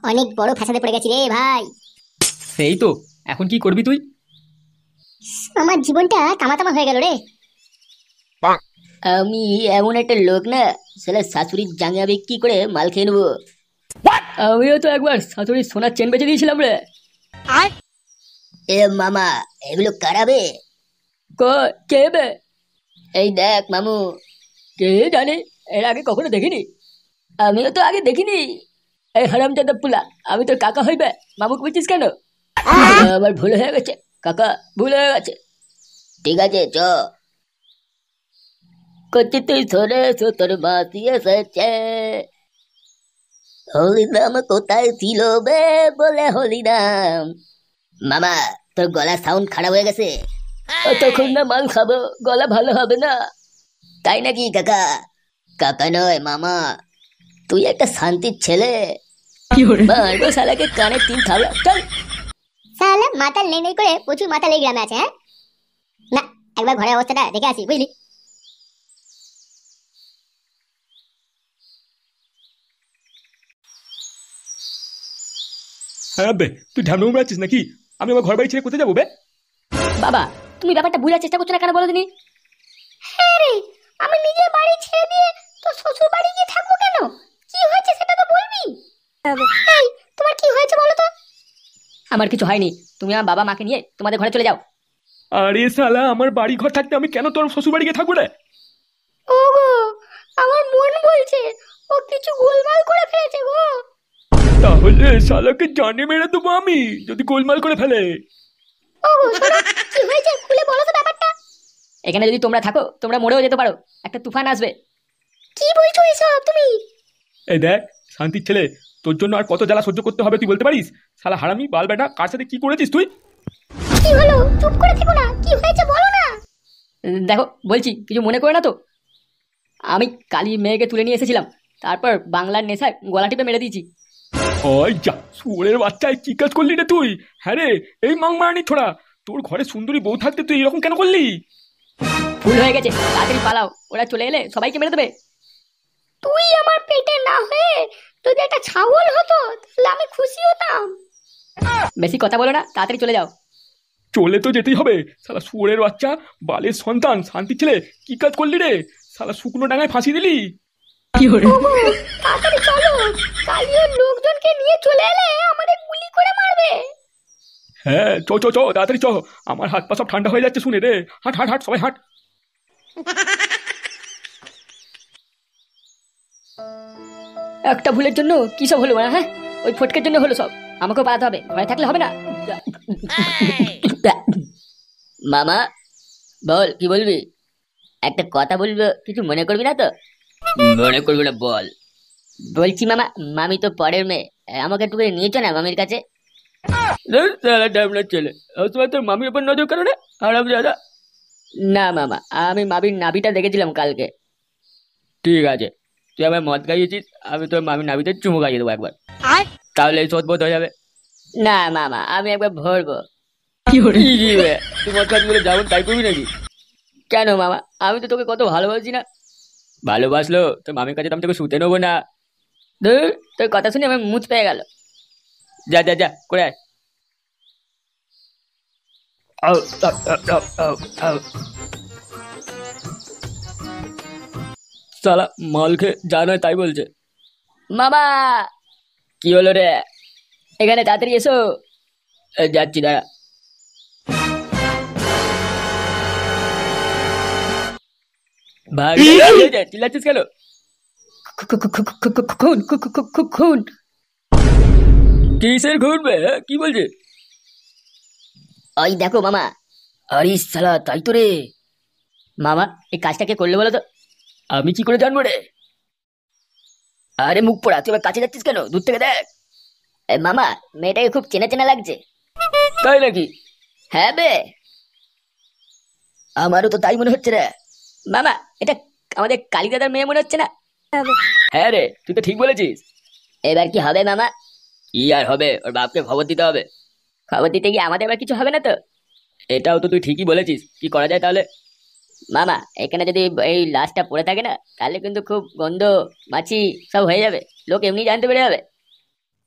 অনেক বড় ফ্যাসাদে পড়ে গেছি রে ভাই। সেই তো, এখন কি করবি তুই? আমার জীবনটা তামাতামা হয়ে গেল রে। আমি এমন একটা লোক না, শালা শাশুড়ির জাঙ্গা বিক্রি করে মাল খেয়ে নেবো। আমিও তো একবার শাশুড়ির সোনার চেন বেচে দিয়েছিলাম রে। এ মামা, এগুলো কারাবে? কে বে? এই দেখ মামু। কে জানে, এর আগে কখনো দেখিনি। আমিও তো আগে দেখিনি। এই হারামজাদা পুলা, আমি তোর কাকা হইবে, মামুকে বলছিস কেন? আবার ভুল হয়ে গেছে কাকা, ভুল হয়ে গেছে। ঠিক আছে চ। করছি তুই সরে তোর বাতি এসেছে। হলিনাম কোথায় ছিল বে বলে হলিনাম। মামা, তোর গলার সাউন্ড খারাপ হয়ে গেছে। তখন না মাল খাবো, গলা ভালো হবে না। তাই নাকি কাকা? কাকা নয় মামা, তুই একটা শান্তির ছেলে। মারবো শালাকে কানে 3 থাবড়া, চল। শালা মাতাল নেই নেই করে প্রচুর মাতাল এই গ্রামে আছে। হ্যাঁ না, একবার ঘরের অবস্থাটা দেখে আসি বুঝলি। হ্যাঁ বে, তুই ঢ্যামনা উড়াচ্ছিস নাকি? আমি আমার ঘর বাড়ি ছেড়ে কোথায় যাবো বে? বাবা, তুমি ব্যাপারটা বোঝার চেষ্টা করছো না কেন বলো দিনি? হ্যাঁ রে, আমি নিজের বাড়ি ছেড়ে দিয়ে তো শ্বশুর বাড়ি গিয়ে থাকবো কেন? কি হয়েছে সেটা তো বলবি। এই, তোমার কি হয়েছে বলো তো? আমার কিছু হয়নি, তুমি আমার বাবা মাকে নিয়ে তোমাদের ঘরে চলে যাও। আরে শালা, আমার বাড়ি ঘর থাকতে আমি কেন তোর শ্বশুর বাড়ি গিয়ে থাকবো রে? ওগো, আমার মন বলছে ও কিছু গোলমাল করে ফেলেছে গো। তাহলে শালাকে জানে মেরে দেবো আমি, যদি গোলমাল করে ফেলে। ওগো শোনো, কি হয়েছে খুলে বলো তো ব্যাপারটা। এখানে যদি তোমরা থাকো, তোমরা মরেও যেতে পারো, একটা তুফান আসবে। কি বলছো এসব তুমি? এই দেখ শান্তির ছেলে, তোর জন্য আর কত জ্বালা সহ্য করতে হবে তুই বলতে পারিস? শালা হারামি বাল বেটা, কার সাথে কি করেছিস তুই? কি হলো, চুপ করে থেকো না, কি হয়েছে বলো না। দেখো বলছি, কিছু মনে করে না তো? আমি কালী মেয়েকে তুলে নিয়ে এসেছিলাম, তারপর বাংলার নেশায় গলা টিপে মেরে দিয়েছি। ওই যা শুয়োরের বাচ্চায় কি কাজ করলি রে তুই? হ্যাঁ রে, এই মাংমারানি ছোড়া, তোর ঘরে সুন্দরী বউ থাকতে তুই এরকম কেন করলি? ভুল হয়ে গেছে, তাড়াতাড়ি পালাও, ওরা চলে এলে সবাইকে মেরে দেবে। তুই আমার পেটে না হয়ে যদি একটা ছাগল হতো তাহলে আমি খুশি হতাম। বেশি কথা বলো না, তাড়াতাড়ি চলে যাও। চলে তো যেতেই হবে। শালা শুয়োরের বাচ্চা, বালের সন্তান, শান্তির ছেলে, কি কাজ করলি রে? শালা শুকনো ডাঙায় ফাঁসি দিলি। ওগো, তাড়াতাড়ি চলো, কালিও লোকজনকে নিয়ে চলে এলে আমাদের গুলি করে মারবে। হ্যাঁ চ চ চ, তাড়াতাড়ি চ। আমার হাত পা সব ঠান্ডা হয়ে যাচ্ছে শুনে রে। হাঁট হাঁট হাঁট, সবাই হাঁট। একটা ভুলের জন্য কি সব হলো? হ্যাঁ, ওই ফটকের জন্য হলো সব। আমাকেও পালাতে হবে, ঘরে থাকলে হবে না। মামা বল, কি বলবি? একটা কথা বলবো, কিছু মনে করবি না তো? মনে করবি না বল। বলছি মামা, মামি তো পরের মেয়ে, আমাকে একটু করে নিয়েছো না মামির কাছে? ছেলে, তোর মামির উপর নজর কারণে আরাম দাদা। না মামা, আমি মাবির নাভিটা দেখেছিলাম কালকে। ঠিক আছে, তুই আমার মদ খাইয়েছিস, আমি তোর মামির নাবিতে চুমু খাইয়ে দেবো একবার, তাহলে এই শোধবোধ হয়ে যাবে। না মামা, আমি একবার ভরবো। তুই মদ খাচ্ছি বলে যেমন তাই করবি নাকি? কেন মামা, আমি তো তোকে কত ভালোবাসি না। ভালোবাসলো তোর মামির কাছে তো আমি তোকে শুতে নেবো না। ধুর, তোর কথা শুনে আমার মুচ পেয়ে গেল। যা যা যা করে আয়। আউ, আউ, আউ, আউ, আউ। শালা মাল খেয়ে যা নয় তাই বলছে। মামা, কি হলো রে? এখানে তাড়াতাড়ি এসো। যাচ্ছি দাঁড়া। ভাই চিল্লাচ্ছিস কেন? খুন। কিসের ঘুরবে? কি বলছে? ওই দেখো মামা। আরে শালা, তাই তো রে। মামা, এই কাজটা কে করলে বলো তো? আমি কি করে জানবো রে? আরে মুখ পোড়া, তুই এবার কাছে যাচ্ছিস কেন? দূর থেকে দেখ। মামা, মেয়েটাকে খুব চেনা চেনা লাগছে। তাই নাকি? হ্যাঁ বে, আমারও তো তাই মনে হচ্ছে রে। মামা, এটা আমাদের কালী দাদার মেয়ে মনে হচ্ছে না? হ্যাঁ রে, তুই তো ঠিক বলেছিস। এবার কি হবে মামা? কি আর হবে, ওর বাপকে খবর দিতে হবে। খবর দিতে গিয়ে আমাদের আবার কিছু হবে না তো? এটাও তো তুই ঠিকই বলেছিস, কি করা যায় তাহলে? মামা, এখানে যদি এই লাশটা পড়ে থাকে না, তাহলে কিন্তু খুব গন্ধ, মাছি সব হয়ে যাবে, লোক এমনি জানতে পেরে যাবে।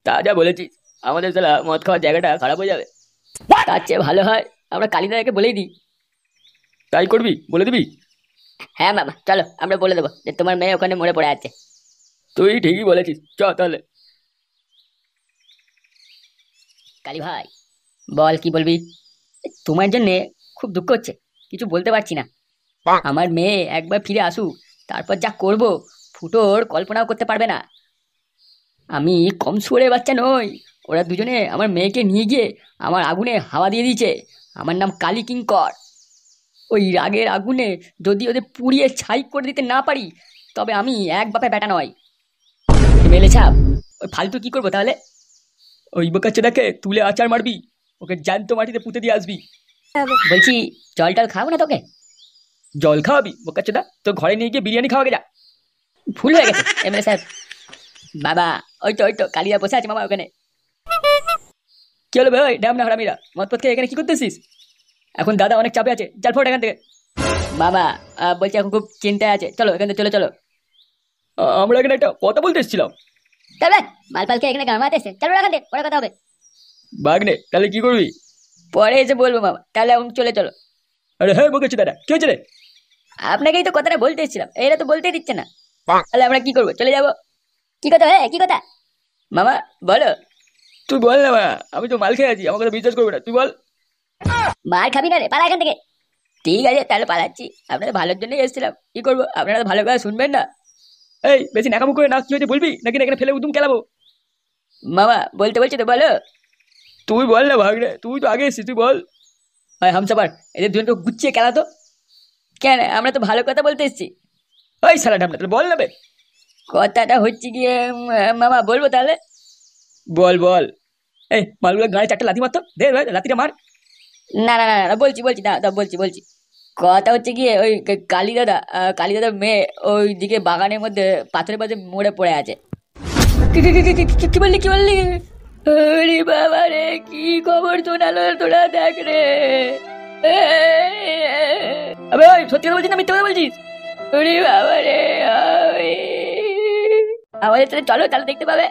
তা যা বলেছিস, আমাদের শালা মদ খাওয়ার জায়গাটা খারাপ হয়ে যাবে। তার চেয়ে ভালো হয় আমরা কালীদাকে বলেই দিই। তাই করবি? বলে দিবি? হ্যাঁ মামা, চলো আমরা বলে দেবো যে তোমার মেয়ে ওখানে মরে পড়ে আছে। তুই ঠিকই বলেছিস, চ তাহলে। কালী ভাই, বল, কি বলবি? তোমার জন্যে খুব দুঃখ হচ্ছে, কিছু বলতে পারছি না। আমার মেয়ে একবার ফিরে আসুক, তারপর যা করব ফুটোর কল্পনাও করতে পারবে না। আমি কম সুরের বাচ্চা নই। ওরা দুজনে আমার মেয়েকে নিয়ে গিয়ে আমার আগুনে হাওয়া দিয়ে দিয়েছে। আমার নাম কালী কিঙ্কর। ওই রাগের আগুনে যদি ওদের পুড়িয়ে ছাই করে দিতে না পারি, তবে আমি এক বাপে বেটা নয়। মেলে ছাপ, ওই ফালতু কি করবো তাহলে? ওই বোকাচ্চোদাকে তুলে আচার মারবি, ওকে জ্যান্ত মাটিতে পুঁতে দিয়ে আসবি। বলছি, জল টল খাবো না তোকে? জল খাওয়াবি বোকাচ্চোদা? তো ঘরে নিয়ে গিয়ে বিরিয়ানি খাওয়াকে যা। ভুল হয়ে গেছে এমএলএ সাহেব। বাবা, ওই তো কালিয়া বসে আছে মামা ওখানে। কি হলো ভাই ড্যাম না হারামিরা, মদ পথ খেয়ে এখানে কি করতেছিস? এখন দাদা অনেক চাপে আছে, চাল ফোট এখান থেকে। বাবা বলছি এখন খুব চিন্তায় আছে, চলো এখান থেকে চলো চলো। আমরা এখানে একটা কথা বলতে এসেছিলাম। তবে মালপালকে এখানে গামাতে এসে চলো এখান থেকে, পরে কথা হবে। বাগনে, তাহলে কি করবি? পরে এসে বলবো মামা, তাহলে এখন চলে চলো। আরে হ্যাঁ বকেছি দাদা, কি হয়েছে রে? আপনাকেই তো কথাটা বলতে এসেছিলাম, এরা তো বলতেই দিচ্ছে না। তাহলে আমরা কি করবো? চলে যাবো? কি কথা হে, কি কথা? মামা বলো। তুই বল না মামা, আমি তো মাল খেয়ে আছি, আমার কথা বিশ্বাস করবি না, তুই বল। মার খাবি না রে, পালা এখান থেকে। ঠিক আছে তাহলে পালাচ্ছি, আপনাদের ভালোর জন্যই এসেছিলাম, কি করবো? আপনারা তো ভালো করে শুনবেন না। এই বেশি নাকামুখ করে না, কি হয়েছে বলবি নাকি না এখানে ফেলে উদুম খেলাবো? মামা বলতে বলছি তো, বলো। তুই বল না ভাগরে, তুই তো আগে এসেছিস, তুই বল। ভাই হামসাবার, এদের দুজনকে গুছিয়ে খেলা তো। কেন, আমরা তো ভালো কথা বলতে এসেছি। ওই সালা ঢামনা, তাহলে বল না বে। কথাটা হচ্ছে গিয়ে মামা বলবো তাহলে। বল বল। এই মালগুলো গাড়ি চারটে লাথি মারতো, দে লাথিটা মার। না না না না, বলছি না বলছি। কথা হচ্ছে গিয়ে ওই কালী দাদার মেয়ে ওই দিকে বাগানের মধ্যে পাথরের পাশে মরে পড়ে আছে। কি বললি? আরে বাবা রে, কি খবর শোনালো তোরা, দেখ রে। আবে ওই সত্যি কথা বলছিস না মিথ্যে কথা বলছিস? আরে বাবা রে, আমাদের সাথে চলো, তাহলে দেখতে পাবে।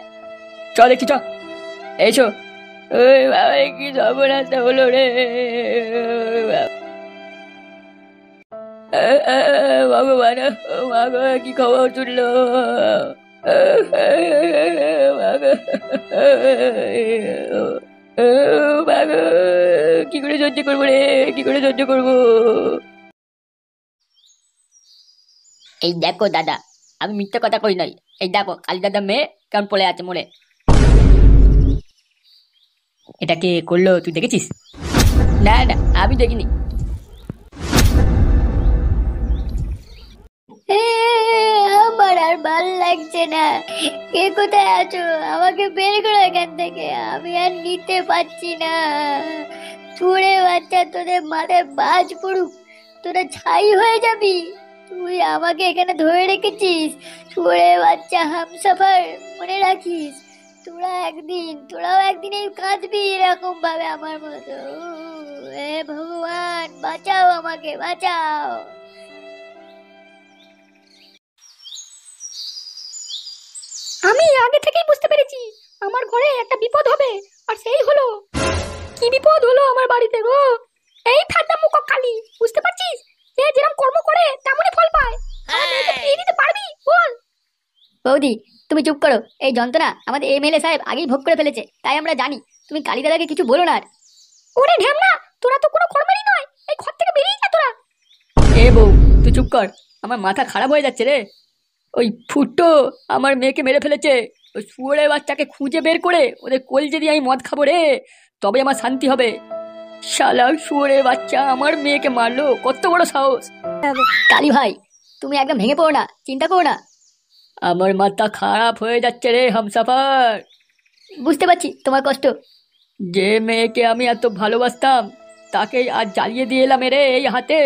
চল দেখছি, চ এসো। ওই বাবা কি সর্বনাশটা হলো রে। ভগবান, মাগো কি খবর শুনলো? মাগো কি করে সহ্য করবো রে, কি করে সহ্য করবো? এই দেখো দাদা, আমি মিথ্যা কথা কই নাই। এই দেখো কালী দাদা মেয়ে কেমন পড়ে আছে মরে। এটা কে করলো তুই দেখেছিস? না না, আমি দেখিনি। আমার আর ভাল লাগছে না। কে কোথায় আছো? আমাকে বের করো এখান থেকে, আমি আর নিতে পারছি না। ছুড়ে বাচ্চা, তোদের মাথায় বাজ পড়ুক, তোরা ছাই হয়ে যাবি। তুই আমাকে এখানে ধরে রেখেছিস, ছুড়ে বাচ্চা হামসাফার, মনে রাখিস তোরাও একদিন এই কাঁদবি এরকম ভাবে আমার মতো। হে ভগবান, বাঁচাও আমাকে, বাঁচাও। আমি আগে থেকেই বুঝতে পেরেছি আমার ঘরে একটা বিপদ হবে, আর সেই হলো। কি বিপদ হলো আমার বাড়িতে গো? এই ফাটা মুখ কালী, বুঝতে পারছিস? যে যেরকম কর্ম করে তেমনই ফল পায়। আমার মেয়েকে বিয়ে দিতে পারবি বল? বৌদি তুমি চুপ করো, এই যন্ত্রণা আমাদের এমএলএ সাহেব আগেই ভোগ করে ফেলেছে, তাই আমরা জানি। তুমি কালী দাদাকে কিছু বলো না আর। ওরে ঢ্যামনা, তোরা তো কোনো কর্মেরই নয়, এই ঘর থেকে বেরিয়ে যা তোরা। এ বউ তুই চুপ কর, আমার মাথা খারাপ হয়ে যাচ্ছে রে। ওই ফুটো আমার মেয়েকে মেরে ফেলেছে। ওই শুয়োরের বাচ্চাকে খুঁজে বের করে ওদের কলজে দিয়ে আমি মদ খাবো রে, তবে আমার শান্তি হবে। শালা শুয়োরের বাচ্চা আমার মেয়েকে মারলো, কত বড় সাহস! কালী ভাই, তুমি একদম ভেঙে পড়ো না, চিন্তা করো না। আমার মাথা খারাপ হয়ে যাচ্ছে রে হামসাফার। বুঝতে পারছি তোমার কষ্ট। যে মেয়েকে আমি এত ভালোবাসতাম, তাকে আজ জ্বালিয়ে দিয়ে এলাম রে এই হাতে।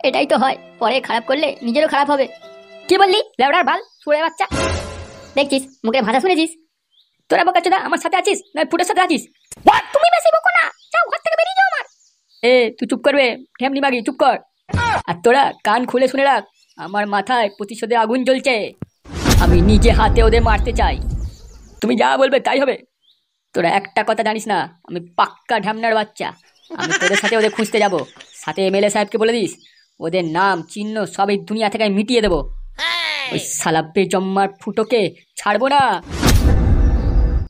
এটাই তো হয়, পরে খারাপ করলে নিজেরও খারাপ হবে। কি বললি লেবড়ার বাল, শুয়োরের বাচ্চা? দেখছিস, মুখের ভাষা শুনেছিস? তোরা বোকাচোদা আমার সাথে আছিস না ফুটের সাথে আছিস? তুমি বেশি বকো না, যাও ঘর থেকে বেরিয়ে যাও আমার। এ তুই চুপ করবে, ঠেমনি মাগি চুপ কর। আর তোরা কান খুলে শুনে রাখ, আমার মাথায় প্রতিশোধের আগুন জ্বলছে। আমি নিজে হাতে ওদের মারতে চাই। তুমি যা বলবে তাই হবে। তোরা একটা কথা জানিস না, আমি পাক্কা ঢ্যামনার বাচ্চা। আমি তোদের সাথে ওদের খুঁজতে যাব, সাথে এমএলএ সাহেবকে বলে দিস ওদের নাম চিহ্ন সব এই দুনিয়া থেকে আমি মিটিয়ে দেবো। ওই শালা বেজম্মার ফুটোকে ছাড়বো না।